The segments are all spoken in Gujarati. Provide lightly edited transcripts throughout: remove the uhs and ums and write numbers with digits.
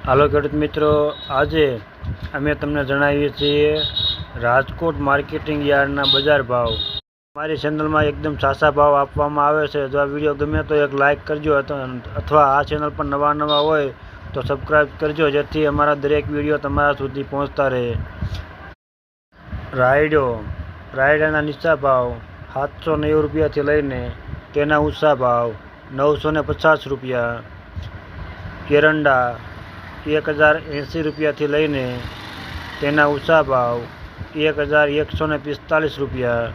હાલો ખેડૂત મિત્રો, આજે અમે તમને જણાવીએ છીએ રાજકોટ માર્કેટિંગ યાર્ડના બજાર ભાવ। મારી ચેનલમાં એકદમ સાચા ભાવ આપવામાં આવે છે। જો આ વિડીયો ગમે તો એક લાઇક કરજો અથવા આ ચેનલ પર નવા હોય તો સબસ્ક્રાઈબ કરજો, જેથી અમારા દરેક વિડીયો તમારા સુધી પહોંચતા રહે। રાયડાના નીચા ભાવ 790 રૂપિયાથી લઈને તેના ઊંચા ભાવ 950 રૂપિયા। એરંડા 1080 રૂપિયાથી લઈને તેના ઊંચા ભાવ 1145 રૂપિયા।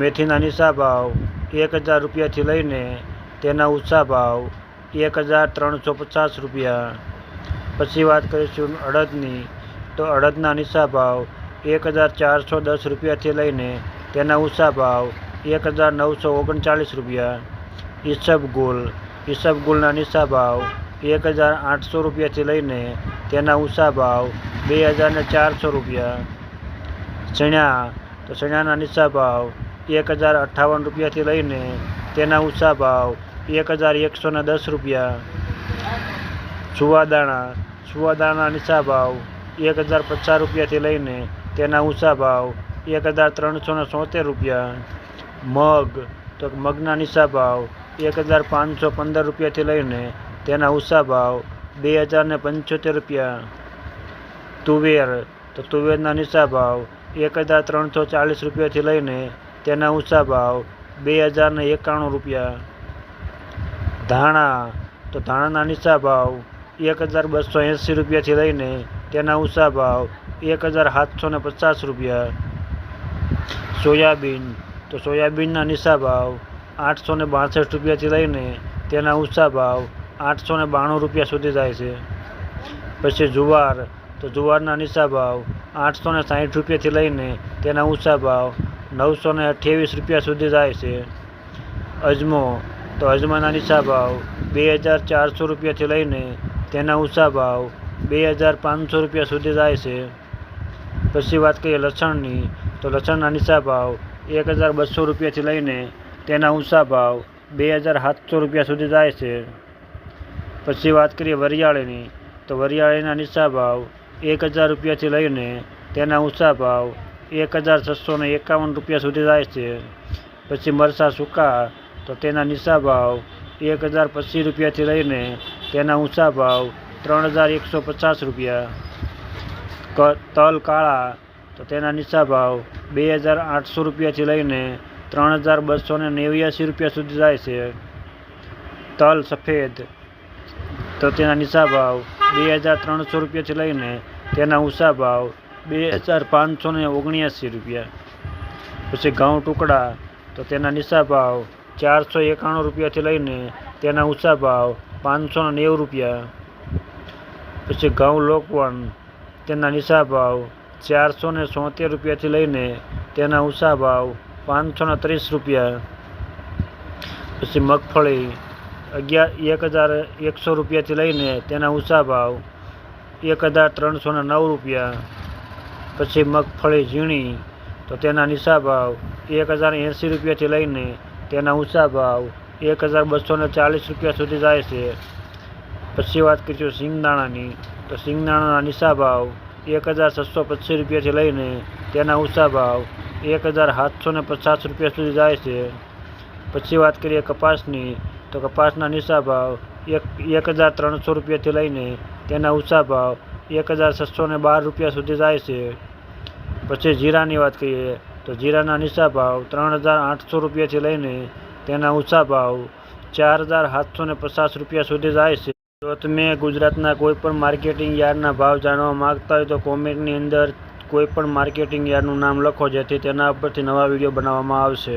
મેથીના નીચા ભાવ 1000 રૂપિયાથી લઈને તેના ઊંચા ભાવ 1350 રૂપિયા। પછી વાત કરીશું અડદની, તો અડદના નીચા ભાવ 1410 રૂપિયાથી લઈને તેના ઊંચા ભાવ 1939 રૂપિયા। ઈસબગુલના નીચા ભાવ 1800 રૂપિયાથી લઈને તેના ઊંચા ભાવ 2400 રૂપિયા। ચણાના નીચા ભાવ 1058 રૂપિયાથી લઈને તેના ઊંચા ભાવ 1110 રૂપિયા। સુવાદાણા નીચા ભાવ 1050 રૂપિયાથી લઈને તેના ઊંચા ભાવ 1374 રૂપિયા। મગના નીચા ભાવ 1515 રૂપિયાથી લઈને તેના ઊંચા ભાવ 2075 રૂપિયા। તુવેરના નીચા ભાવ 1340 રૂપિયાથી લઈને તેના ઊંચા ભાવ 2091 રૂપિયા। ધાણાના નીચા ભાવ 1280 રૂપિયાથી લઈને તેના ઊંચા ભાવ 1750 રૂપિયા। સોયાબીનના નીચા ભાવ 862 રૂપિયાથી લઈને તેના ઊંચા ભાવ 892 રૂપિયા સુધી જાય છે। પછી જુવારના નીચા ભાવ 860 રૂપિયાથી લઈને તેના ઊંચા ભાવ 928 રૂપિયા સુધી જાય છે। અજમાના નીચા ભાવ 2400 રૂપિયાથી લઈને તેના ઊંચા ભાવ 2500 રૂપિયા સુધી જાય છે। પછી વાત કરીએ લસણની, તો લસણના નીચા ભાવ 1200 રૂપિયાથી લઈને તેના ઊંચા ભાવ 2700 રૂપિયા સુધી જાય છે। પછી વાત કરીએ વરિયાળીની, તો વરિયાળીના નીચા ભાવ 1000 રૂપિયાથી લઈને તેના ઊંચા ભાવ 1651 રૂપિયા સુધી જાય છે। પછી મરચાં સૂકા, તો તેના નીચા ભાવ 1025 રૂપિયાથી લઈને તેના ઊંચા ભાવ 3150 રૂપિયા। તલ કાળા, તો તેના નીચા ભાવ 2800 રૂપિયાથી લઈને 3289 રૂપિયા સુધી જાય છે। તલ સફેદ, તો તેના નીચા ભાવ 2300 રૂપિયાથી લઈને તેના ઊંચા ભાવ 2579 રૂપિયા। પછી ઘઉં ટુકડા, તો તેના નીચા ભાવ 491 રૂપિયાથી લઈને તેના ઊંચા ભાવ 590 રૂપિયા। પછી ઘઉં લોકવન, તેના નીચા ભાવ 476 રૂપિયાથી લઈને તેના ઊંચા ભાવ 530 રૂપિયા। પછી મગફળી 1100 રૂપિયાથી લઈને તેના ઊંચા ભાવ 1309 રૂપિયા। પછી મગફળી ઝીણી, તો તેના નીચા ભાવ 1080 રૂપિયાથી લઈને તેના ઊંચા ભાવ 1240 રૂપિયા સુધી જાય છે। પછી વાત કરીશું સિંગદાણાની, તો સિંગદાણાના નીચા ભાવ 1625 રૂપિયાથી લઈને તેના ઊંચા ભાવ 1750 રૂપિયા સુધી જાય છે। પછી વાત કરીએ કપાસની, તો કપાસના નીચા ભાવ 1300 રૂપિયાથી લઈને તેના ઊંચા ભાવ 1612 રૂપિયા સુધી જાય છે। પછી જીરાની વાત કરીએ, તો જીરાના નીચા ભાવ 3800 રૂપિયાથી લઈને તેના ઊંચા ભાવ 4750 રૂપિયા સુધી જાય છે। જો તમે ગુજરાતના કોઈ પણ માર્કેટિંગ યાર્ડના ભાવ જાણવા માંગતા હોય તો કોમેન્ટની અંદર કોઈ પણ માર્કેટિંગ યાર્ડનું નામ લખો, જેથી તેના ઉપરથી નવા વિડીયો બનાવવામાં આવશે।